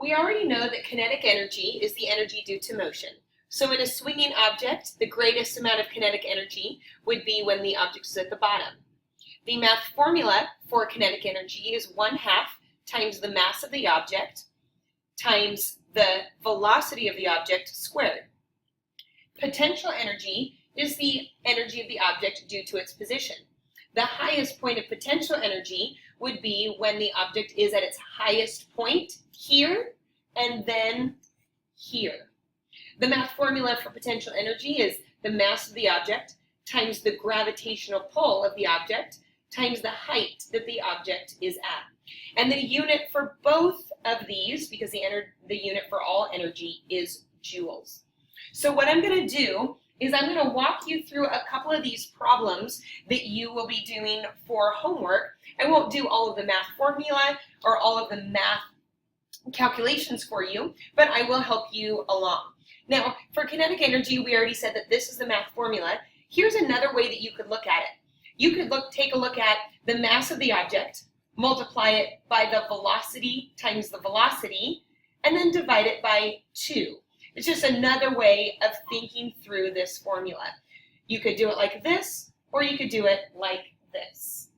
We already know that kinetic energy is the energy due to motion. So in a swinging object, the greatest amount of kinetic energy would be when the object is at the bottom. The math formula for kinetic energy is 1/2 times the mass of the object times the velocity of the object squared. Potential energy is the energy of the object due to its position. The highest point of potential energy would be when the object is at its highest point here and then here. The math formula for potential energy is the mass of the object times the gravitational pull of the object times the height that the object is at. And the unit for both of these, because the unit for all energy is joules. So what I'm going to do is I'm going to walk you through a couple of these problems that you will be doing for homework. I won't do all of the math formula or all of the math calculations for you, but I will help you along. Now, for kinetic energy, we already said that this is the math formula. Here's another way that you could look at it. You could take a look at the mass of the object, multiply it by the velocity times the velocity, and then divide it by 2. It's just another way of thinking through this formula. You could do it like this, or you could do it like this.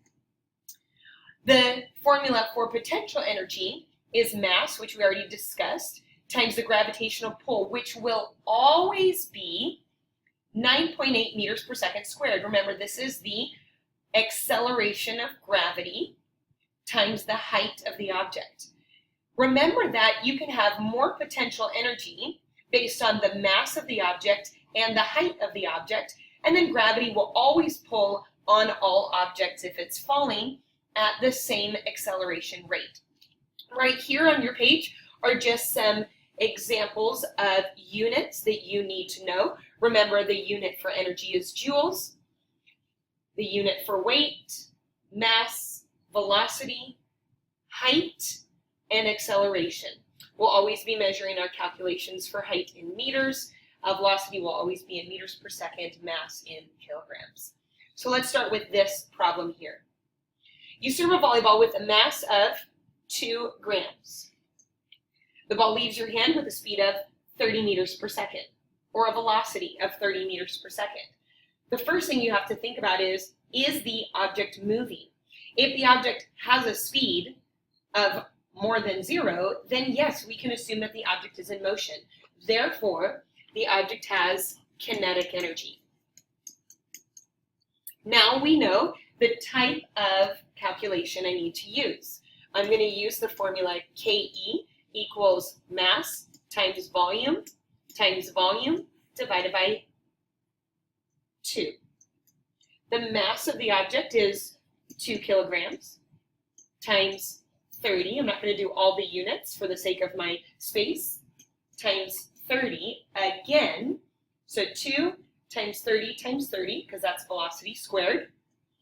The formula for potential energy is mass, which we already discussed, times the gravitational pull, which will always be 9.8 meters per second squared. Remember, this is the acceleration of gravity times the height of the object. Remember that you can have more potential energy based on the mass of the object and the height of the object, and then gravity will always pull on all objects if it's falling at the same acceleration rate. Right here on your page are just some examples of units that you need to know. Remember, the unit for energy is joules, the unit for weight, mass, velocity, height, and acceleration. We'll always be measuring our calculations for height in meters. Velocity will always be in meters per second, mass in kilograms. So let's start with this problem here. You serve a volleyball with a mass of 2 grams. The ball leaves your hand with a speed of 30 meters per second, or a velocity of 30 meters per second. The first thing you have to think about is the object moving? If the object has a speed of more than 0, then yes, we can assume that the object is in motion. Therefore, the object has kinetic energy. Now we know the type of calculation I need to use. I'm going to use the formula KE equals mass times volume divided by 2. The mass of the object is 2 kilograms times 30. I'm not going to do all the units for the sake of my space. Times 30 again. So 2 times 30 times 30, because that's velocity squared,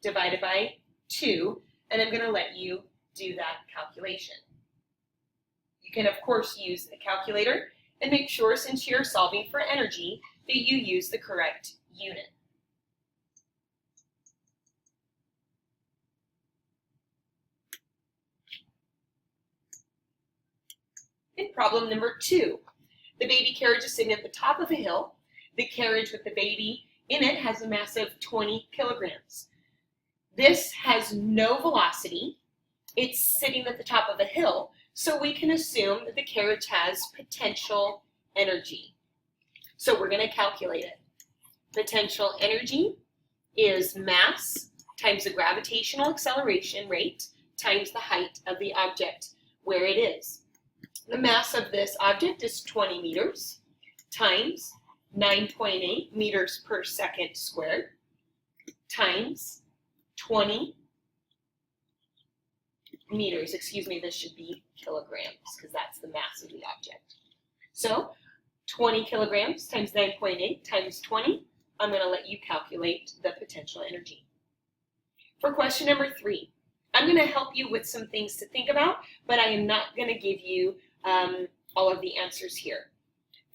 divided by 2. And I'm going to let you do that calculation. You can, of course, use a calculator and make sure, since you're solving for energy, that you use the correct unit. In problem number 2, the baby carriage is sitting at the top of a hill. The carriage with the baby in it has a mass of 20 kilograms. This has no velocity. It's sitting at the top of a hill, so we can assume that the carriage has potential energy. So we're going to calculate it. Potential energy is mass times the gravitational acceleration rate times the height of the object where it is. The mass of this object is 20 meters times 9.8 meters per second squared times 20 meters. Excuse me, this should be kilograms because that's the mass of the object. So 20 kilograms times 9.8 times 20, I'm going to let you calculate the potential energy. For question number 3, I'm going to help you with some things to think about, but I am not going to give you all of the answers here.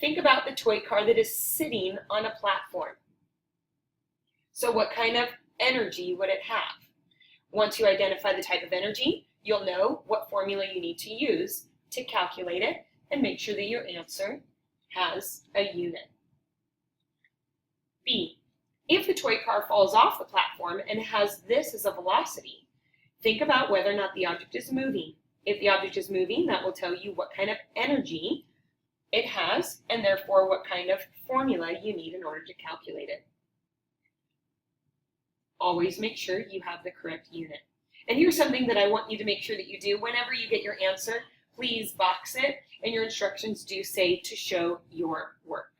Think about the toy car that is sitting on a platform. So what kind of energy would it have? Once you identify the type of energy, you'll know what formula you need to use to calculate it, and make sure that your answer has a unit. B, if the toy car falls off the platform and has this as a velocity, think about whether or not the object is moving. If the object is moving, that will tell you what kind of energy it has, and therefore what kind of formula you need in order to calculate it. Always make sure you have the correct unit. And here's something that I want you to make sure that you do. Whenever you get your answer, please box it, and your instructions do say to show your work.